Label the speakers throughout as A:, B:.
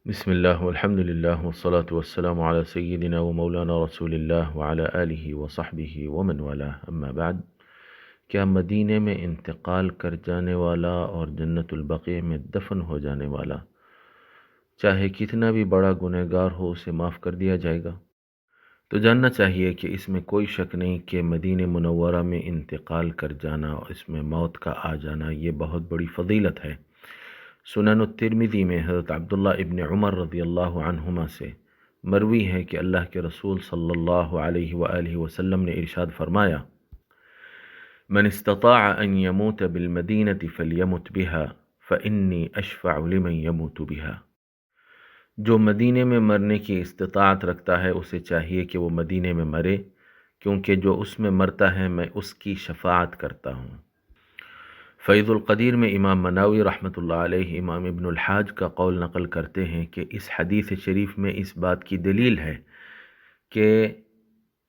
A: بسم اللہ والحمد للہ والصلاة والسلام علی سیدنا و مولانا رسول اللہ وعلی آلہ وصحبہ ومن والاه اما بعد۔ کیا مدینے میں انتقال کر جانے والا اور جنت البقیع میں دفن ہو جانے والا چاہے کتنا بھی بڑا گنہگار ہو اسے معاف کر دیا جائے گا؟ تو جاننا چاہیے کہ اس میں کوئی شک نہیں کہ مدینہ منورہ میں انتقال کر جانا اور اس میں موت کا آ جانا یہ بہت بڑی فضیلت ہے۔ سنن الترمذی میں حضرت عبداللہ ابن عمر رضی اللہ عنہما سے مروی ہے کہ اللہ کے رسول صلی اللہ علیہ وآلہ وسلم نے ارشاد فرمایا: من استطاع ان يموت بالمدینة فلیمت بها فإنی اشفع لمن يموت بها۔ جو مدینے میں مرنے کی استطاعت رکھتا ہے اسے چاہیے کہ وہ مدینے میں مرے، کیونکہ جو اس میں مرتا ہے میں اس کی شفاعت کرتا ہوں۔ فیض القدیر میں امام مناوی رحمۃ اللہ علیہ امام ابن الحاج کا قول نقل کرتے ہیں کہ اس حدیث شریف میں اس بات کی دلیل ہے کہ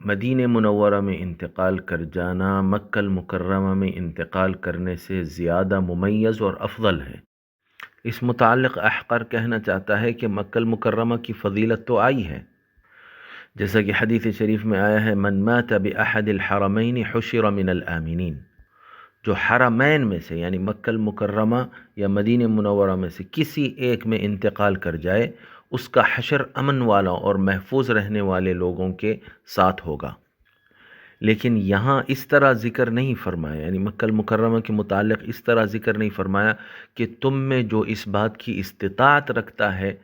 A: مدینہ منورہ میں انتقال کر جانا مکہ المکرمہ میں انتقال کرنے سے زیادہ ممیز اور افضل ہے۔ اس متعلق احقر کہنا چاہتا ہے کہ مکہ المکرمہ کی فضیلت تو آئی ہے، جیسا کہ حدیث شریف میں آیا ہے: من مات بأحد الحرمین حشر من الآمنین۔ جو حرمین میں سے یعنی مکہ المکرمہ یا مدینہ منورہ میں سے کسی ایک میں انتقال کر جائے اس کا حشر امن والا اور محفوظ رہنے والے لوگوں کے ساتھ ہوگا۔ لیکن یہاں اس طرح ذکر نہیں فرمایا، یعنی مکہ المکرمہ کے متعلق اس طرح ذکر نہیں فرمایا کہ تم میں جو اس بات کی استطاعت رکھتا ہے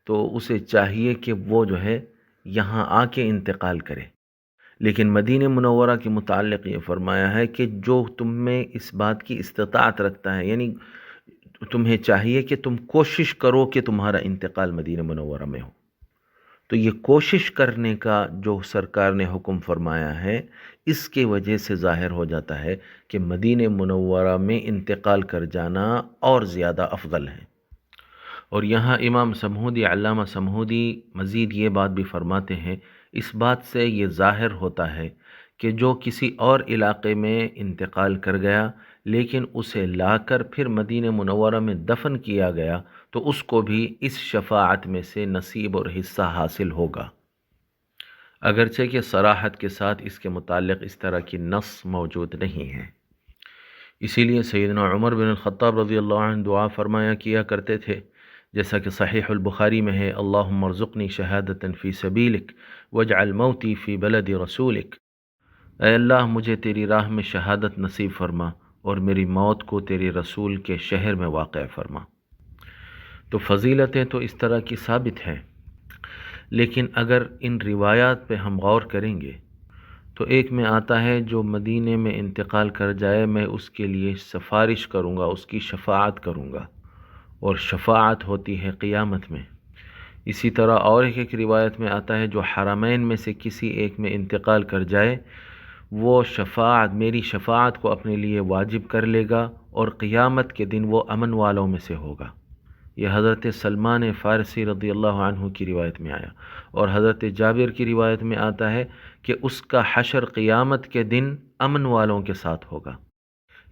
A: تو اسے چاہیے کہ وہ جو ہے یہاں آ کے انتقال کرے۔ لیکن مدینہ منورہ کے متعلق یہ فرمایا ہے کہ جو تم میں اس بات کی استطاعت رکھتا ہے، یعنی تمہیں چاہیے کہ تم کوشش کرو کہ تمہارا انتقال مدینہ منورہ میں ہو۔ تو یہ کوشش کرنے کا جو سرکار نے حکم فرمایا ہے اس کے وجہ سے ظاہر ہو جاتا ہے کہ مدینہ منورہ میں انتقال کر جانا اور زیادہ افضل ہے۔ اور یہاں امام سمہودی علامہ سمہودی مزید یہ بات بھی فرماتے ہیں، اس بات سے یہ ظاہر ہوتا ہے کہ جو کسی اور علاقے میں انتقال کر گیا لیکن اسے لا کر پھر مدینہ منورہ میں دفن کیا گیا تو اس کو بھی اس شفاعت میں سے نصیب اور حصہ حاصل ہوگا، اگرچہ کہ صراحت کے ساتھ اس کے متعلق اس طرح کی نص موجود نہیں ہے۔ اسی لیے سیدنا عمر بن الخطاب رضی اللہ عنہ دعا فرمایا کیا کرتے تھے، جیسا کہ صحیح البخاری میں ہے: اللہم ارزقنی شہادتا فی سبیلک واجعل موتی فی بلد رسولک۔ اے اللہ مجھے تیری راہ میں شہادت نصیب فرما اور میری موت کو تیرے رسول کے شہر میں واقع فرما۔ تو فضیلتیں تو اس طرح کی ثابت ہیں، لیکن اگر ان روایات پہ ہم غور کریں گے تو ایک میں آتا ہے جو مدینے میں انتقال کر جائے میں اس کے لیے سفارش کروں گا، اس کی شفاعت کروں گا، اور شفاعت ہوتی ہے قیامت میں۔ اسی طرح اور ایک روایت میں آتا ہے جو حرمین میں سے کسی ایک میں انتقال کر جائے وہ میری شفاعت کو اپنے لیے واجب کر لے گا اور قیامت کے دن وہ امن والوں میں سے ہوگا۔ یہ حضرت سلمان فارسی رضی اللہ عنہ کی روایت میں آیا، اور حضرت جابر کی روایت میں آتا ہے کہ اس کا حشر قیامت کے دن امن والوں کے ساتھ ہوگا۔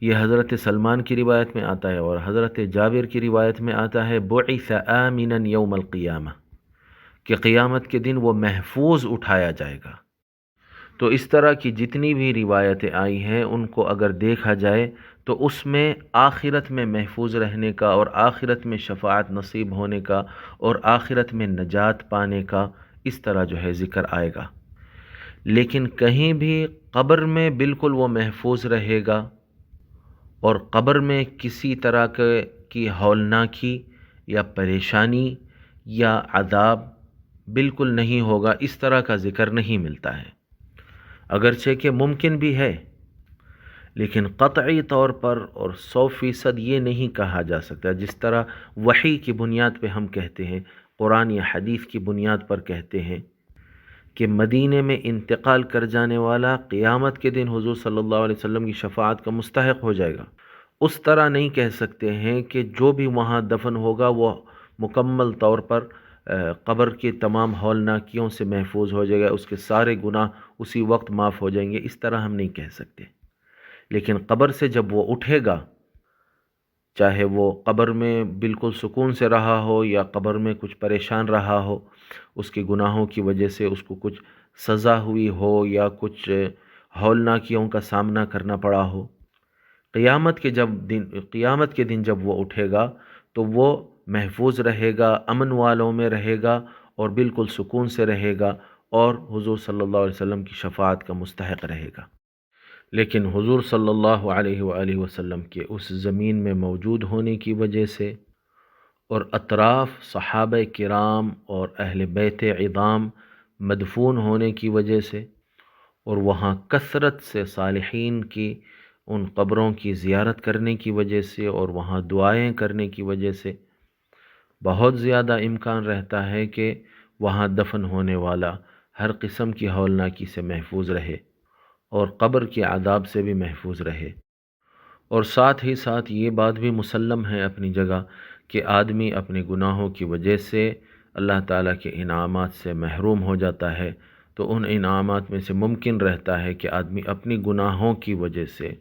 A: یہ حضرت سلمان کی روایت میں آتا ہے، اور حضرت جابر کی روایت میں آتا ہے: بعث آمنا یوم القیامہ، کہ قیامت کے دن وہ محفوظ اٹھایا جائے گا۔ تو اس طرح کی جتنی بھی روایتیں آئی ہیں ان کو اگر دیکھا جائے تو اس میں آخرت میں محفوظ رہنے کا اور آخرت میں شفاعت نصیب ہونے کا اور آخرت میں نجات پانے کا اس طرح جو ہے ذکر آئے گا۔ لیکن کہیں بھی قبر میں بالکل وہ محفوظ رہے گا اور قبر میں کسی طرح کی ہولناکی یا پریشانی یا عذاب بالکل نہیں ہوگا، اس طرح کا ذکر نہیں ملتا ہے، اگرچہ کہ ممکن بھی ہے، لیکن قطعی طور پر اور 100% یہ نہیں کہا جا سکتا، جس طرح وحی کی بنیاد پہ ہم کہتے ہیں، قرآن یا حدیث کی بنیاد پر کہتے ہیں کہ مدینے میں انتقال کر جانے والا قیامت کے دن حضور صلی اللہ علیہ وسلم کی شفاعت کا مستحق ہو جائے گا، اس طرح نہیں کہہ سکتے ہیں کہ جو بھی وہاں دفن ہوگا وہ مکمل طور پر قبر کے تمام ہولناکیوں سے محفوظ ہو جائے گا، اس کے سارے گناہ اسی وقت معاف ہو جائیں گے، اس طرح ہم نہیں کہہ سکتے۔ لیکن قبر سے جب وہ اٹھے گا چاہے وہ قبر میں بالکل سکون سے رہا ہو یا قبر میں کچھ پریشان رہا ہو، اس کے گناہوں کی وجہ سے اس کو کچھ سزا ہوئی ہو یا کچھ ہولناکیوں کا سامنا کرنا پڑا ہو، قیامت کے دن جب وہ اٹھے گا تو وہ محفوظ رہے گا، امن والوں میں رہے گا اور بالکل سکون سے رہے گا اور حضور صلی اللہ علیہ وسلم کی شفاعت کا مستحق رہے گا۔ لیکن حضور صلی اللہ علیہ وآلہ وسلم کے اس زمین میں موجود ہونے کی وجہ سے اور اطراف صحابہ کرام اور اہل بیت عظام مدفون ہونے کی وجہ سے اور وہاں کثرت سے صالحین کی ان قبروں کی زیارت کرنے کی وجہ سے اور وہاں دعائیں کرنے کی وجہ سے بہت زیادہ امکان رہتا ہے کہ وہاں دفن ہونے والا ہر قسم کی ہولناکی سے محفوظ رہے اور قبر کے عذاب سے بھی محفوظ رہے۔ اور ساتھ ہی ساتھ یہ بات بھی مسلم ہے اپنی جگہ کہ آدمی اپنے گناہوں کی وجہ سے اللہ تعالیٰ کے انعامات سے محروم ہو جاتا ہے، تو ان انعامات میں سے ممکن رہتا ہے کہ آدمی اپنی گناہوں کی وجہ سے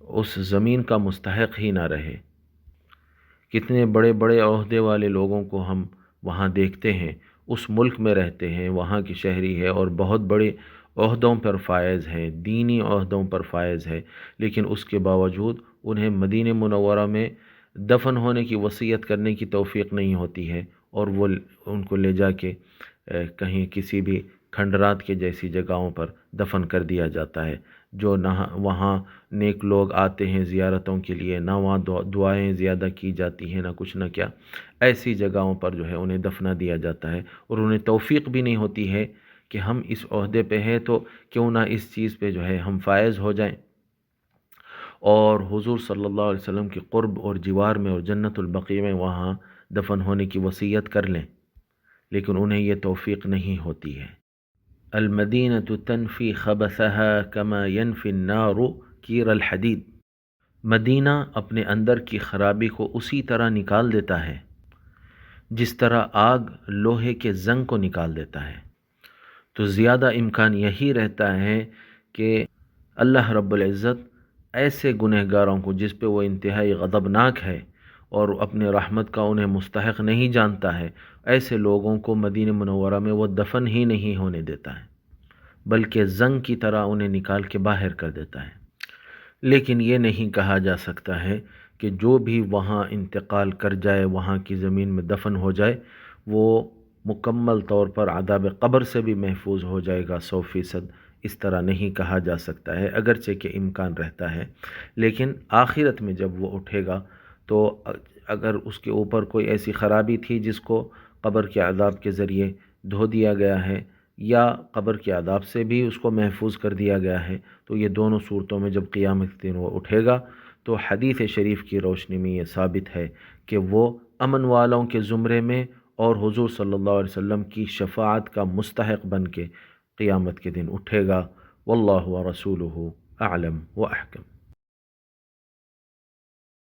A: اس زمین کا مستحق ہی نہ رہے۔ کتنے بڑے بڑے عہدے والے لوگوں کو ہم وہاں دیکھتے ہیں، اس ملک میں رہتے ہیں، وہاں کی شہری ہے اور بہت بڑے عہدوں پر فائز ہے، دینی عہدوں پر فائز ہے، لیکن اس کے باوجود انہیں مدینہ منورہ میں دفن ہونے کی وصیت کرنے کی توفیق نہیں ہوتی ہے اور وہ ان کو لے جا کے کہیں کسی بھی کھنڈرات کے جیسی جگہوں پر دفن کر دیا جاتا ہے، جو نہ وہاں نیک لوگ آتے ہیں زیارتوں کے لیے، نہ وہاں دعائیں زیادہ کی جاتی ہیں، نہ کچھ نہ کیا، ایسی جگہوں پر جو ہے انہیں دفنا دیا جاتا ہے اور انہیں توفیق بھی نہیں ہوتی ہے کہ ہم اس عہدے پہ ہیں تو کیوں نہ اس چیز پہ جو ہے ہم فائز ہو جائیں اور حضور صلی اللہ علیہ وسلم کی قرب اور جوار میں اور جنت البقیع میں وہاں دفن ہونے کی وصیت کر لیں، لیکن انہیں یہ توفیق نہیں ہوتی ہے۔ المدینة تنفی خبثها کما ینفی النار کیر الحدید، مدینہ اپنے اندر کی خرابی کو اسی طرح نکال دیتا ہے جس طرح آگ لوہے کے زنگ کو نکال دیتا ہے۔ تو زیادہ امکان یہی رہتا ہے کہ اللہ رب العزت ایسے گنہگاروں کو جس پہ وہ انتہائی غضبناک ہے اور اپنے رحمت کا انہیں مستحق نہیں جانتا ہے، ایسے لوگوں کو مدینہ منورہ میں وہ دفن ہی نہیں ہونے دیتا ہے، بلکہ زنگ کی طرح انہیں نکال کے باہر کر دیتا ہے۔ لیکن یہ نہیں کہا جا سکتا ہے کہ جو بھی وہاں انتقال کر جائے، وہاں کی زمین میں دفن ہو جائے، وہ مکمل طور پر عذاب قبر سے بھی محفوظ ہو جائے گا 100%، اس طرح نہیں کہا جا سکتا ہے، اگرچہ کہ امکان رہتا ہے۔ لیکن آخرت میں جب وہ اٹھے گا تو اگر اس کے اوپر کوئی ایسی خرابی تھی جس کو قبر کے عذاب کے ذریعے دھو دیا گیا ہے یا قبر کے عذاب سے بھی اس کو محفوظ کر دیا گیا ہے، تو یہ دونوں صورتوں میں جب قیامت کے دن وہ اٹھے گا تو حدیث شریف کی روشنی میں یہ ثابت ہے کہ وہ امن والوں کے زمرے میں اور حضور صلی اللہ علیہ وسلم کی شفاعت کا مستحق بن کے قیامت کے دن اٹھے گا۔ واللہ ورسولہ اعلم و احکم۔